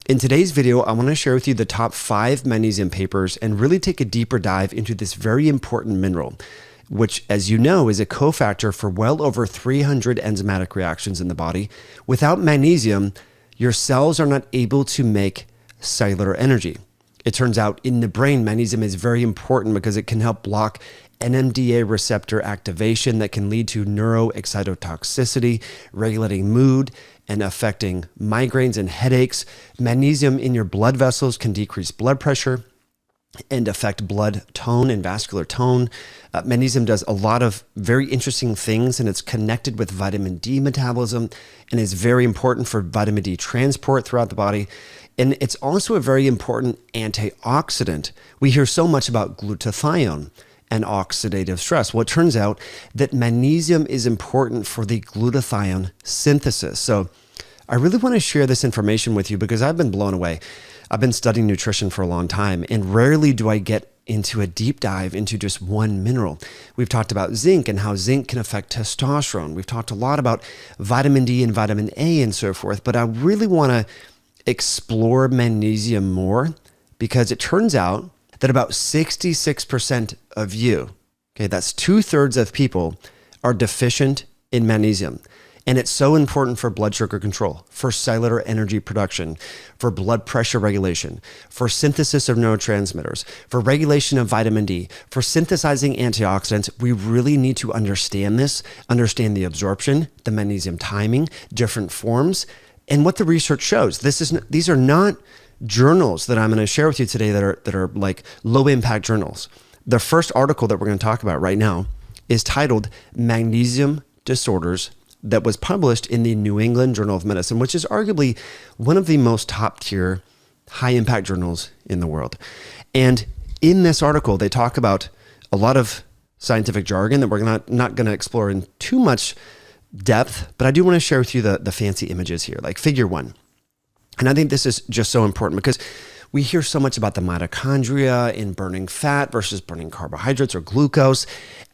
In today's video, I want to share with you the top 5 magnesium papers and really take a deeper dive into this very important mineral, which, as you know, is a cofactor for well over 300 enzymatic reactions in the body. Without magnesium, your cells are not able to make cellular energy. It turns out in the brain, magnesium is very important because it can help block NMDA receptor activation that can lead to neuroexcitotoxicity, regulating mood, and affecting migraines and headaches. Magnesium in your blood vessels can decrease blood pressure and affect blood tone and vascular tone. Magnesium does a lot of very interesting things, and it's connected with vitamin D metabolism and is very important for vitamin D transport throughout the body. And it's also a very important antioxidant. We hear so much about glutathione and oxidative stress. Well, it turns out that magnesium is important for the glutathione synthesis. So I really want to share this information with you because I've been blown away. I've been studying nutrition for a long time, and rarely do I get into a deep dive into just one mineral. We've talked about zinc and how zinc can affect testosterone. We've talked a lot about vitamin D and vitamin A and so forth, but I really want to explore magnesium more because it turns out that about 66% of you, okay, that's 2/3 of people, are deficient in magnesium. And it's so important for blood sugar control, for cellular energy production, for blood pressure regulation, for synthesis of neurotransmitters, for regulation of vitamin D, for synthesizing antioxidants. We really need to understand this, understand the absorption, the magnesium timing, different forms, and what the research shows. These are not journals that I'm going to share with you today that are like low impact journals. The first article that we're going to talk about right now is titled Magnesium Disorders, that was published in the New England Journal of Medicine, which is arguably one of the most top tier high impact journals in the world. And in this article, they talk about a lot of scientific jargon that we're not going to explore in too much depth, but I do want to share with you the fancy images here, like figure 1. And I think this is just so important because we hear so much about the mitochondria in burning fat versus burning carbohydrates or glucose.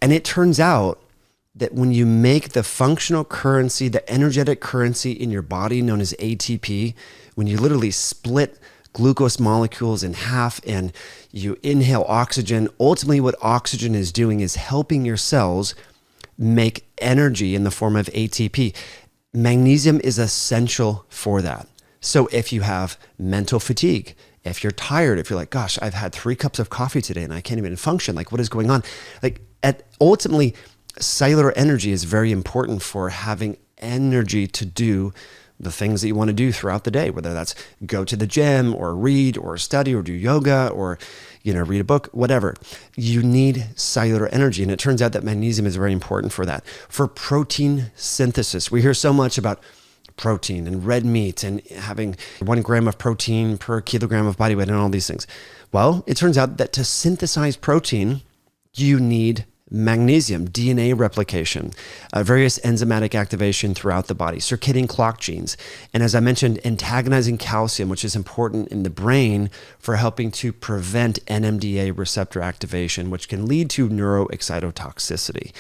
And it turns out that when you make the functional currency, the energetic currency in your body known as ATP, when you literally split glucose molecules in half and you inhale oxygen, ultimately what oxygen is doing is helping your cells make energy in the form of ATP. Magnesium is essential for that. So if you have mental fatigue, if you're tired, if you're like, gosh, I've had 3 cups of coffee today and I can't even function, like what is going on? Ultimately, cellular energy is very important for having energy to do the things that you want to do throughout the day, whether that's go to the gym or read or study or do yoga or, read a book, whatever. You need cellular energy. And it turns out that magnesium is very important for that. For protein synthesis, we hear so much about protein and red meat and having 1 gram of protein per kilogram of body weight and all these things. Well, it turns out that to synthesize protein, you need magnesium, DNA replication, various enzymatic activation throughout the body, circadian clock genes. And as I mentioned, antagonizing calcium, which is important in the brain for helping to prevent NMDA receptor activation, which can lead to neuroexcitotoxicity.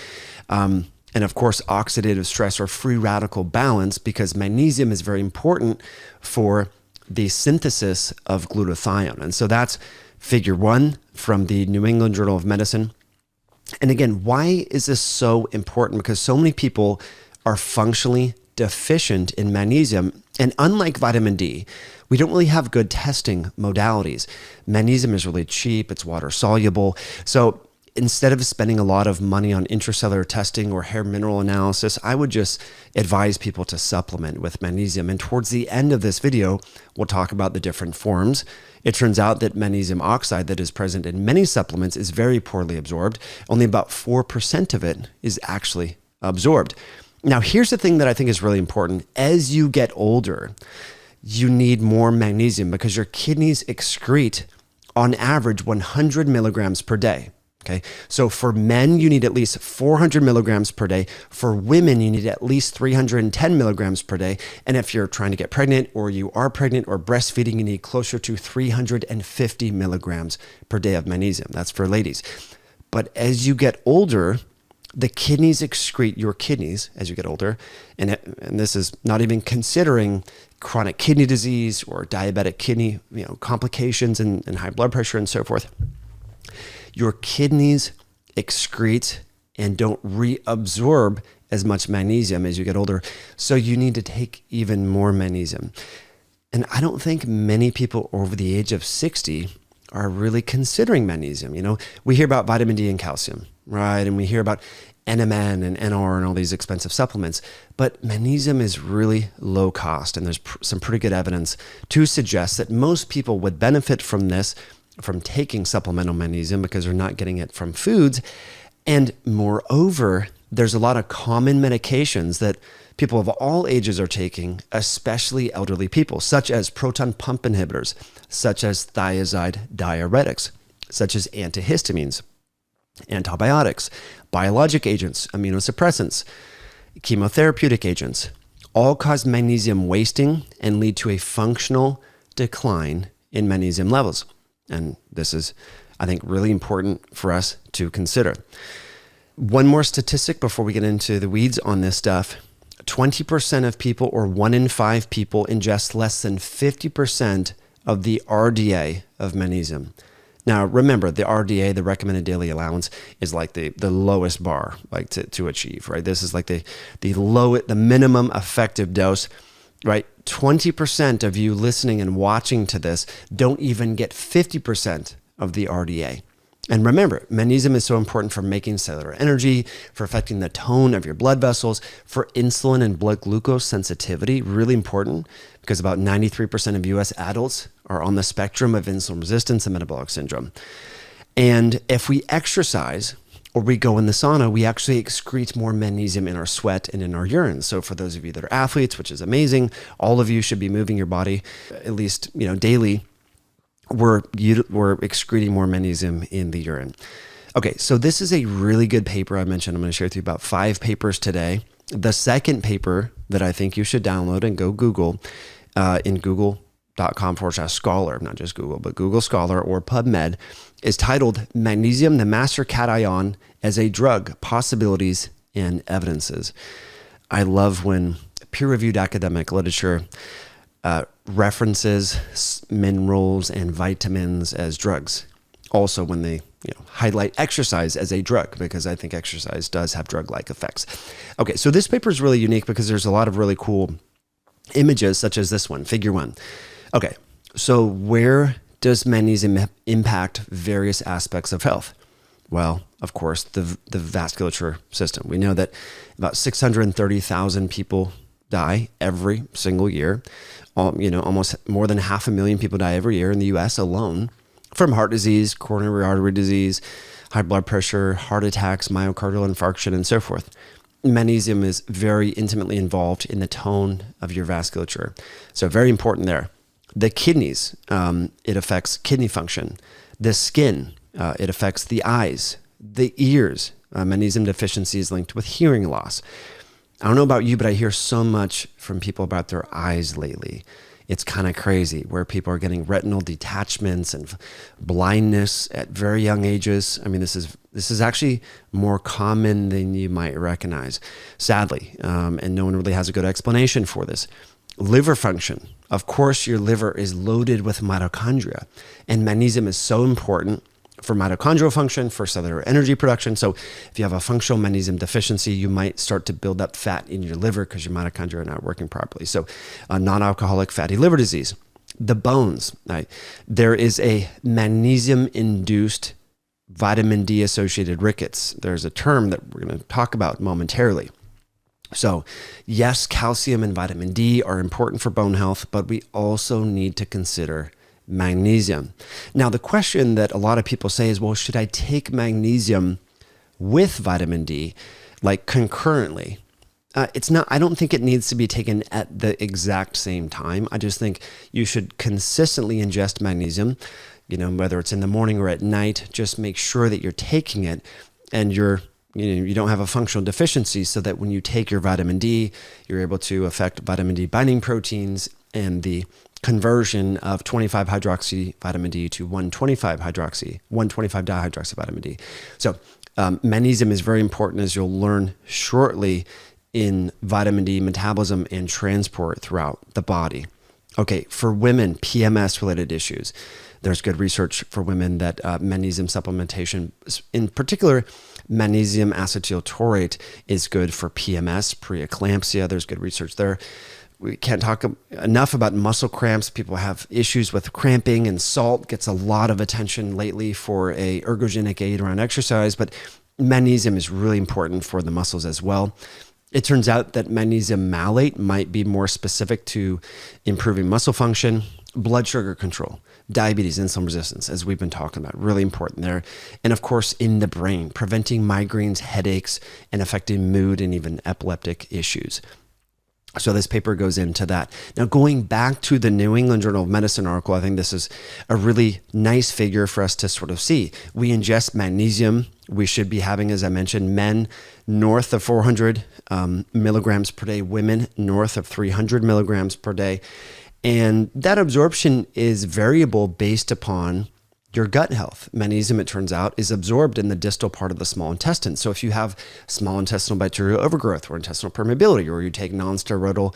And of course, oxidative stress or free radical balance, because magnesium is very important for the synthesis of glutathione. And so that's figure 1 from the New England Journal of Medicine. And again, why is this so important? Because so many people are functionally deficient in magnesium. And unlike vitamin D, we don't really have good testing modalities. Magnesium is really cheap. It's water soluble. So instead of spending a lot of money on intracellular testing or hair mineral analysis, I would just advise people to supplement with magnesium. And towards the end of this video, we'll talk about the different forms. It turns out that magnesium oxide that is present in many supplements is very poorly absorbed. Only about 4% of it is actually absorbed. Now, here's the thing that I think is really important. As you get older, you need more magnesium because your kidneys excrete on average 100 milligrams per day. Okay, so for men, you need at least 400 milligrams per day. For women, you need at least 310 milligrams per day. And if you're trying to get pregnant or you are pregnant or breastfeeding, you need closer to 350 milligrams per day of magnesium. That's for ladies. But as you get older, The kidneys excrete your kidneys as you get older. And this is not even considering chronic kidney disease or diabetic kidney, complications and high blood pressure and so forth. Your kidneys excrete and don't reabsorb as much magnesium as you get older. So you need to take even more magnesium. And I don't think many people over the age of 60 are really considering magnesium. We hear about vitamin D and calcium, right? And we hear about NMN and NR and all these expensive supplements, but magnesium is really low cost. And there's some pretty good evidence to suggest that most people would benefit from this, from taking supplemental magnesium, because they're not getting it from foods. And moreover, there's a lot of common medications that people of all ages are taking, especially elderly people, such as proton pump inhibitors, such as thiazide diuretics, such as antihistamines, antibiotics, biologic agents, immunosuppressants, chemotherapeutic agents, all cause magnesium wasting and lead to a functional decline in magnesium levels. And this is, I think, really important for us to consider. One more statistic before we get into the weeds on this stuff. 20% of people, or 1 in 5 people, ingest less than 50% of the RDA of magnesium. Now, remember, the RDA, the recommended daily allowance, is like the lowest bar, like to achieve, right? This is like the minimum effective dose, right? 20% of you listening and watching to this don't even get 50% of the RDA. And remember, magnesium is so important for making cellular energy, for affecting the tone of your blood vessels, for insulin and blood glucose sensitivity, really important, because about 93% of US adults are on the spectrum of insulin resistance and metabolic syndrome. And if we exercise or we go in the sauna, we actually excrete more magnesium in our sweat and in our urine. So for those of you that are athletes, which is amazing, all of you should be moving your body at least, daily. We're excreting more magnesium in the urine. Okay, so this is a really good paper I mentioned. I'm going to share with you about 5 papers today. The second paper that I think you should download and go Google in google.com/scholar, not just Google, but Google Scholar or PubMed, is titled Magnesium, the Master Cation as a Drug, Possibilities and Evidences. I love when peer-reviewed academic literature references minerals and vitamins as drugs. Also when they highlight exercise as a drug, because I think exercise does have drug-like effects. Okay, so this paper is really unique because there's a lot of really cool images, such as this one, figure 1. Okay, so where does magnesium impact various aspects of health? Well, of course, the vasculature system. We know that about 630,000 people die every single year. Almost more than 500,000 people die every year in the US alone from heart disease, coronary artery disease, high blood pressure, heart attacks, myocardial infarction, and so forth. Magnesium is very intimately involved in the tone of your vasculature. So very important there. The kidneys, it affects kidney function. The skin, it affects the eyes, the ears. Magnesium deficiency is linked with hearing loss. I don't know about you, but I hear so much from people about their eyes lately. It's kind of crazy where people are getting retinal detachments and blindness at very young ages. This is actually more common than you might recognize, sadly, and no one really has a good explanation for this. Liver function. Of course, your liver is loaded with mitochondria, and magnesium is so important for mitochondrial function, for cellular energy production. So if you have a functional magnesium deficiency, you might start to build up fat in your liver because your mitochondria are not working properly. So non-alcoholic fatty liver disease. The bones, right? There is a magnesium-induced vitamin D-associated rickets. There's a term that we're going to talk about momentarily. So yes, calcium and vitamin D are important for bone health, but we also need to consider magnesium. Now, the question that a lot of people say is, well, should I take magnesium with vitamin D, like concurrently? It's not, I don't think it needs to be taken at the exact same time. I just think you should consistently ingest magnesium, whether it's in the morning or at night. Just make sure that you're taking it and you don't have a functional deficiency, so that when you take your vitamin D, you're able to affect vitamin D binding proteins and the conversion of 25 hydroxy vitamin D to 125 dihydroxy vitamin D. So magnesium is very important, as you'll learn shortly, in vitamin D metabolism and transport throughout the body. Okay, for women, PMS related issues, there's good research for women that magnesium supplementation, in particular magnesium acetyltaurate, is good for PMS, preeclampsia. There's good research there. We can't talk enough about muscle cramps. People have issues with cramping, and salt gets a lot of attention lately for a ergogenic aid around exercise, but magnesium is really important for the muscles as well. It turns out that magnesium malate might be more specific to improving muscle function, blood sugar control, diabetes, insulin resistance, as we've been talking about, really important there. And of course, in the brain, preventing migraines, headaches, and affecting mood and even epileptic issues. So this paper goes into that. Now, going back to the New England Journal of Medicine article, I think this is a really nice figure for us to sort of see. We ingest magnesium. We should be having, as I mentioned, men north of 400 milligrams per day, women north of 300 milligrams per day. And that absorption is variable based upon your gut health. Magnesium, it turns out, is absorbed in the distal part of the small intestine. So if you have small intestinal bacterial overgrowth or intestinal permeability, or you take non-steroidal,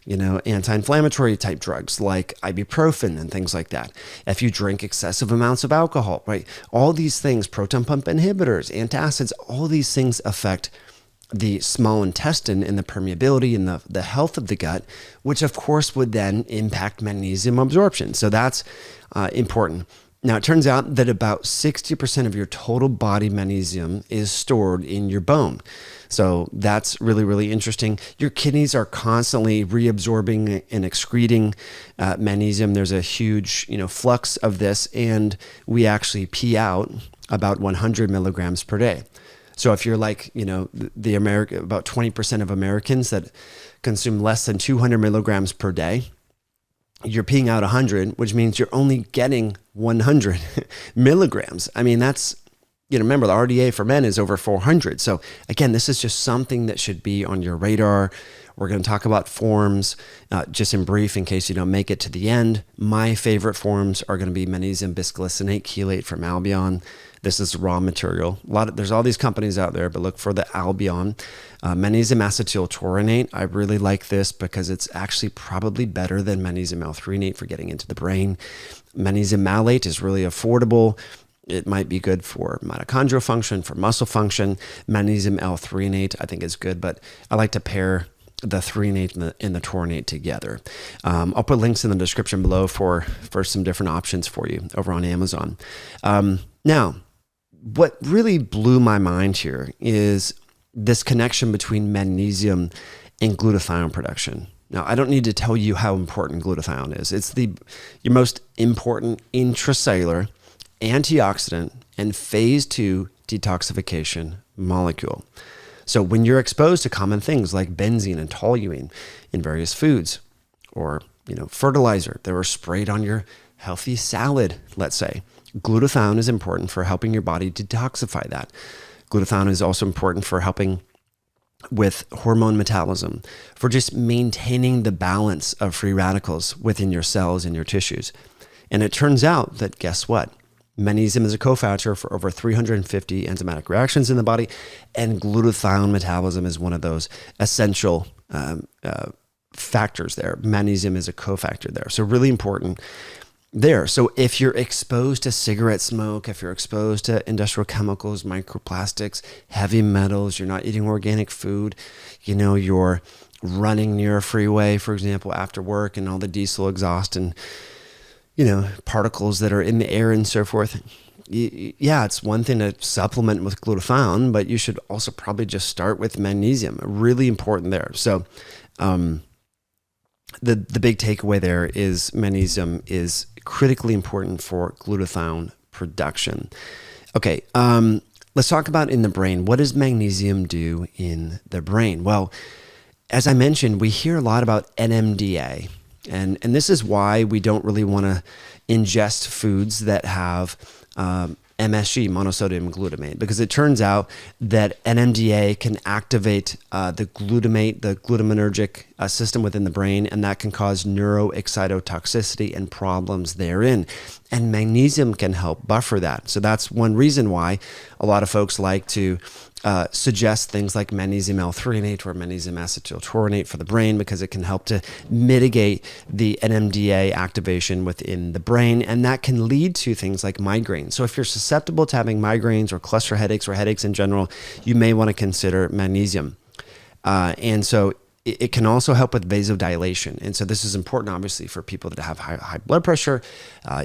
anti-inflammatory type drugs like ibuprofen and things like that. If you drink excessive amounts of alcohol, right? All these things, proton pump inhibitors, antacids, all these things affect the small intestine and the permeability and the health of the gut, which of course would then impact magnesium absorption. So that's important. Now, it turns out that about 60% of your total body magnesium is stored in your bone. So that's really, really interesting. Your kidneys are constantly reabsorbing and excreting magnesium. There's a huge, flux of this, and we actually pee out about 100 milligrams per day. So if you're like, about 20% of Americans that consume less than 200 milligrams per day, you're peeing out 100, which means you're only getting 100 milligrams. I mean, that's, remember the RDA for men is over 400. So again, this is just something that should be on your radar. We're going to talk about forms just in brief in case you don't make it to the end. My favorite forms are going to be magnesium bisglycinate chelate from Albion. This is raw material. There's all these companies out there, but look for the Albion. Magnesium acetyltaurinate. I really like this because it's actually probably better than magnesium L-threonate for getting into the brain. Magnesium malate is really affordable. It might be good for mitochondrial function, for muscle function. Magnesium L-threonate I think is good, but I like to pair the threonate and the taurinate together. I'll put links in the description below for some different options for you over on Amazon. Now, what really blew my mind here is this connection between magnesium and glutathione production. Now, I don't need to tell you how important glutathione is. It's your most important intracellular antioxidant and phase 2 detoxification molecule. So when you're exposed to common things like benzene and toluene in various foods, or fertilizer that were sprayed on your healthy salad, let's say, glutathione is important for helping your body detoxify that. Glutathione is also important for helping with hormone metabolism, for just maintaining the balance of free radicals within your cells and your tissues. And it turns out that, guess what? Magnesium is a cofactor for over 350 enzymatic reactions in the body, and glutathione metabolism is one of those essential factors there. Magnesium is a cofactor there. So really important there. So if you're exposed to cigarette smoke, if you're exposed to industrial chemicals, microplastics, heavy metals, you're not eating organic food, you're running near a freeway, for example, after work, and all the diesel exhaust and particles that are in the air and so forth. Yeah, it's one thing to supplement with glutathione, but you should also probably just start with magnesium. Really important there. So the big takeaway there is magnesium is critically important for glutathione production. Okay, let's talk about in the brain. What does magnesium do in the brain? Well, as I mentioned, we hear a lot about NMDA. And this is why we don't really want to ingest foods that have MSG, monosodium glutamate, because it turns out that NMDA can activate the glutaminergic system within the brain, and that can cause neuroexcitotoxicity and problems therein. And magnesium can help buffer that. So that's one reason why a lot of folks like to suggest things like magnesium L-threonate or magnesium acetyltauronate for the brain, because it can help to mitigate the NMDA activation within the brain, and that can lead to things like migraines. So if you're susceptible to having migraines or cluster headaches or headaches in general, you may want to consider magnesium. And so it can also help with vasodilation. And so this is important, obviously, for people that have high blood pressure,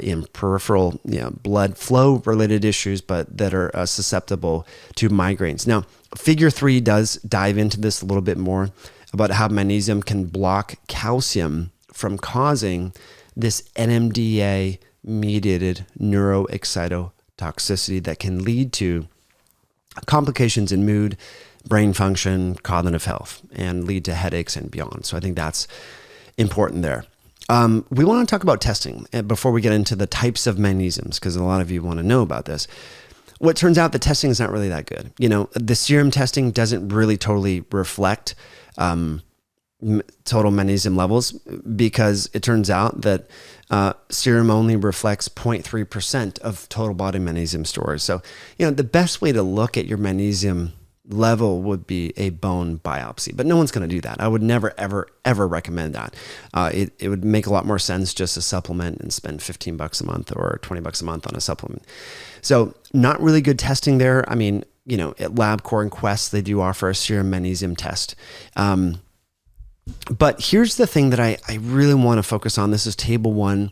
in peripheral blood flow related issues, but that are susceptible to migraines. Now, figure 3 does dive into this a little bit more about how magnesium can block calcium from causing this NMDA mediated neuroexcitotoxicity that can lead to complications in mood, brain function, cognitive health, and lead to headaches and beyond. So I think that's important there. We want to talk about testing before we get into the types of magnesiums, because a lot of you want to know about this. What turns out, the testing is not really that good. The serum testing doesn't really totally reflect total magnesium levels, because it turns out that serum only reflects 0.3% of total body magnesium storage. So, the best way to look at your magnesium level would be a bone biopsy, but no one's going to do that. I would never, ever, ever recommend that. It would make a lot more sense just to supplement and spend $15 a month or $20 a month on a supplement. So not really good testing there. I mean, at LabCorp and Quest, they do offer a serum magnesium test. But here's the thing that I really want to focus on. This is table 1,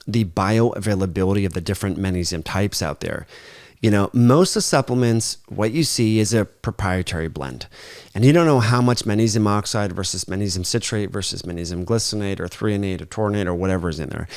the bioavailability of the different magnesium types out there. Most of the supplements, what you see is a proprietary blend. And you don't know how much magnesium oxide versus magnesium citrate versus magnesium glycinate or threonate or tauronate or whatever is in there.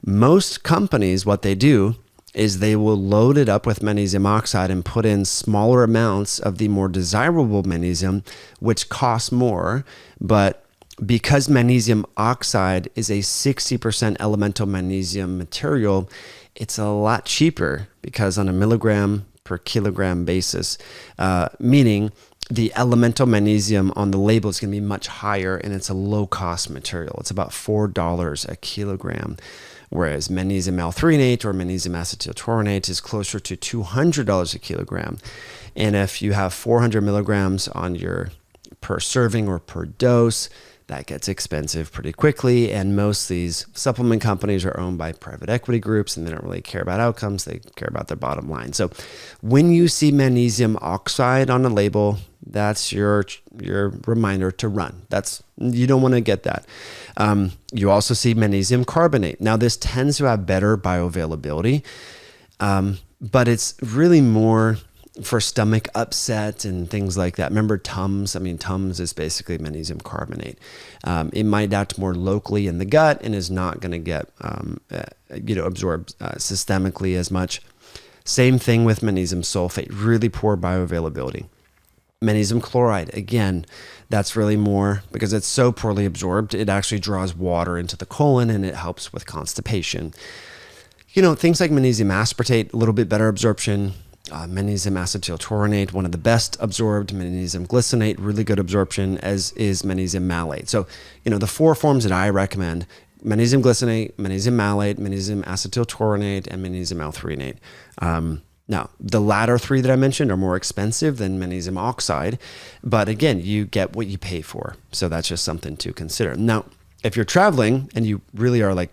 Most companies, what they do is they will load it up with magnesium oxide and put in smaller amounts of the more desirable magnesium, which costs more. But because magnesium oxide is a 60% elemental magnesium material, it's a lot cheaper, because on a milligram per kilogram basis, meaning the elemental magnesium on the label is going to be much higher, and it's a low cost material. It's about $4 a kilogram, whereas magnesium L-threonate or magnesium acetyltauronate is closer to $200 a kilogram. And if you have 400 milligrams on your per serving or per dose, that gets expensive pretty quickly, and most of these supplement companies are owned by private equity groups, and they don't really care about outcomes. They care about their bottom line. So when you see magnesium oxide on a label, that's your reminder to run. You don't want to get that. You also see magnesium carbonate. Now, this tends to have better bioavailability, but it's really more for stomach upset and things like that. Remember Tums? Tums is basically magnesium carbonate. It might act more locally in the gut and is not going to get absorbed systemically as much. Same thing with magnesium sulfate, really poor bioavailability. Magnesium chloride, again, that's really more because it's so poorly absorbed, it actually draws water into the colon and it helps with constipation. Things like magnesium aspartate, a little bit better absorption. Magnesium acetyltauronate, one of the best absorbed. Magnesium glycinate, really good absorption, as is magnesium malate. So, the 4 forms that I recommend: magnesium glycinate, magnesium malate, magnesium acetyltauronate, and magnesium L-threonate. Now, the latter 3 that I mentioned are more expensive than magnesium oxide, but again, you get what you pay for. So that's just something to consider. Now, if you're traveling and you really are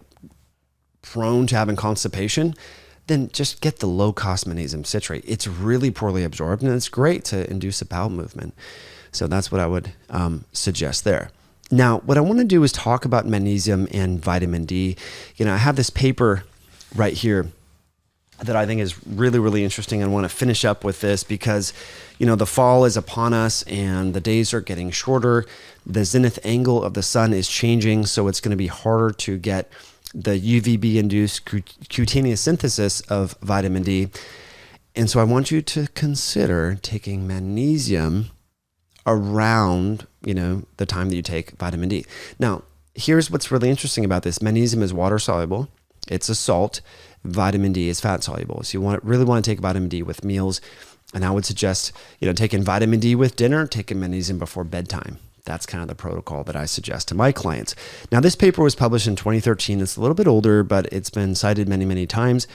prone to having constipation, then just get the low-cost magnesium citrate. It's really poorly absorbed, and it's great to induce a bowel movement. So that's what I would suggest there. Now, what I want to do is talk about magnesium and vitamin D. I have this paper right here that I think is really, really interesting. I want to finish up with this because, the fall is upon us and the days are getting shorter. The zenith angle of the sun is changing, so it's going to be harder to get the UVB-induced cutaneous synthesis of vitamin D. And so I want you to consider taking magnesium around, the time that you take vitamin D. Now, here's what's really interesting about this. Magnesium is water soluble. It's a salt. Vitamin D is fat soluble. So you really want to take vitamin D with meals. And I would suggest, taking vitamin D with dinner, taking magnesium before bedtime. That's kind of the protocol that I suggest to my clients. Now, this paper was published in 2013. It's a little bit older, but it's been cited many, many times.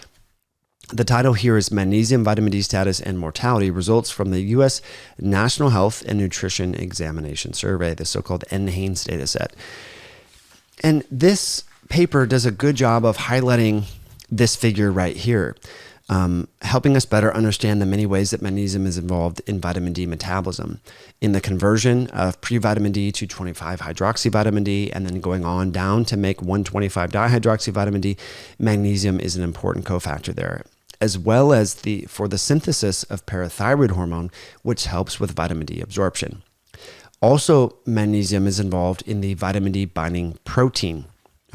The title here is Magnesium, Vitamin D Status, and Mortality Results from the U.S. National Health and Nutrition Examination Survey, the so-called NHANES data set. And this paper does a good job of highlighting this figure right here, helping us better understand the many ways that magnesium is involved in vitamin D metabolism, in the conversion of pre-vitamin D to 25-hydroxyvitamin D, and then going on down to make 1,25-dihydroxyvitamin D. Magnesium is an important cofactor there, as well as for the synthesis of parathyroid hormone, which helps with vitamin D absorption. Also, magnesium is involved in the vitamin D binding protein.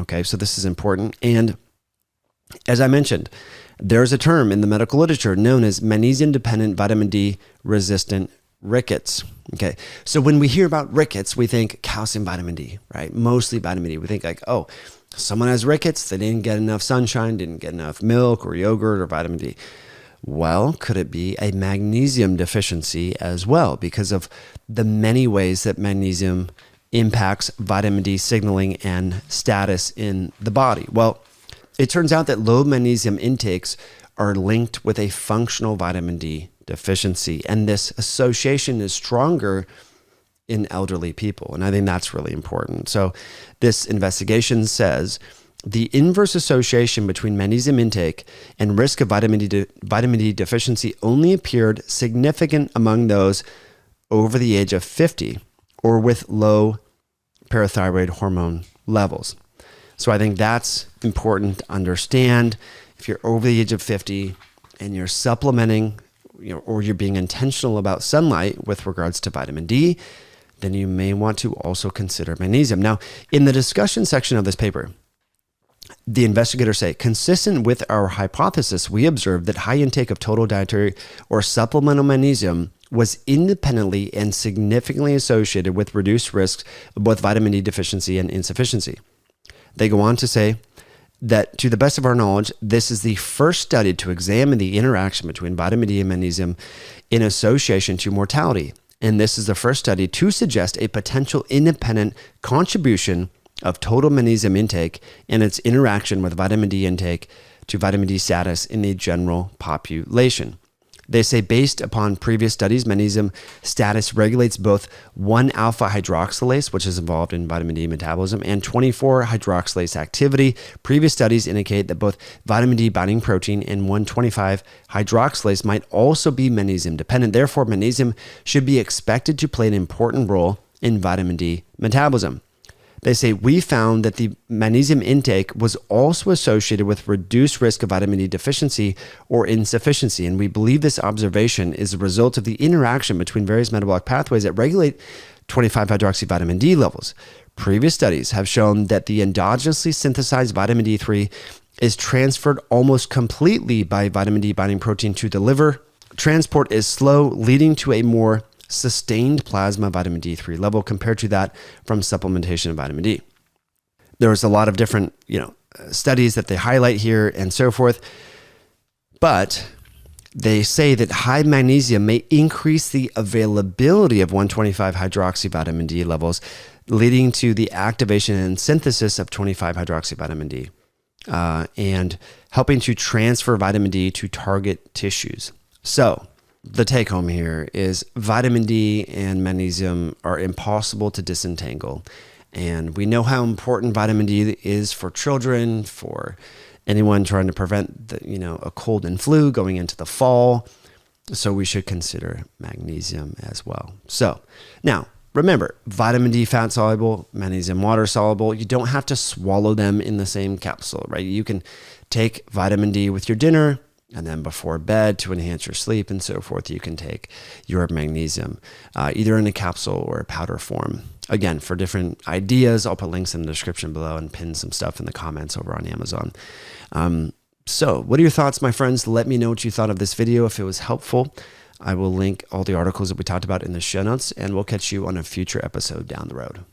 Okay, so this is important. And as I mentioned, there's a term in the medical literature known as magnesium-dependent vitamin D resistant rickets. Okay, so when we hear about rickets, we think calcium vitamin D, right? Mostly vitamin D. We think like, oh, someone has rickets, they didn't get enough sunshine, didn't get enough milk or yogurt or vitamin D. Well, could it be a magnesium deficiency as well because of the many ways that magnesium impacts vitamin D signaling and status in the body? Well, it turns out that low magnesium intakes are linked with a functional vitamin D deficiency, and this association is stronger in elderly people, and I think that's really important. So this investigation says the inverse association between magnesium intake and risk of vitamin D deficiency only appeared significant among those over the age of 50 or with low parathyroid hormone levels. So I think that's important to understand. If you're over the age of 50 and you're supplementing, or you're being intentional about sunlight with regards to vitamin D, then you may want to also consider magnesium. Now, in the discussion section of this paper, the investigators say, consistent with our hypothesis, we observed that high intake of total dietary or supplemental magnesium was independently and significantly associated with reduced risks of both vitamin D deficiency and insufficiency. They go on to say that, to the best of our knowledge, this is the first study to examine the interaction between vitamin D and magnesium in association to mortality. And this is the first study to suggest a potential independent contribution of total magnesium intake and its interaction with vitamin D intake to vitamin D status in the general population. They say, based upon previous studies, magnesium status regulates both 1-alpha-hydroxylase, which is involved in vitamin D metabolism, and 24-hydroxylase activity. Previous studies indicate that both vitamin D binding protein and 1,25-hydroxylase might also be magnesium dependent. Therefore, magnesium should be expected to play an important role in vitamin D metabolism. They say, we found that the magnesium intake was also associated with reduced risk of vitamin D deficiency or insufficiency. And we believe this observation is a result of the interaction between various metabolic pathways that regulate 25-hydroxyvitamin D levels. Previous studies have shown that the endogenously synthesized vitamin D3 is transferred almost completely by vitamin D binding protein to the liver. Transport is slow, leading to a more sustained plasma vitamin D3 level compared to that from supplementation of vitamin D. There's a lot of different, studies that they highlight here and so forth, but they say that high magnesium may increase the availability of 1,25-hydroxyvitamin D levels, leading to the activation and synthesis of 25-hydroxyvitamin D, and helping to transfer vitamin D to target tissues. So the take home here is vitamin D and magnesium are impossible to disentangle. And we know how important vitamin D is for children, for anyone trying to prevent a cold and flu going into the fall. So we should consider magnesium as well. So now remember, vitamin D fat soluble, magnesium water soluble. You don't have to swallow them in the same capsule, right? You can take vitamin D with your dinner, and then before bed to enhance your sleep and so forth, you can take your magnesium, either in a capsule or a powder form. Again, for different ideas, I'll put links in the description below and pin some stuff in the comments over on Amazon. So what are your thoughts, my friends? Let me know what you thought of this video. If it was helpful, I will link all the articles that we talked about in the show notes, and we'll catch you on a future episode down the road.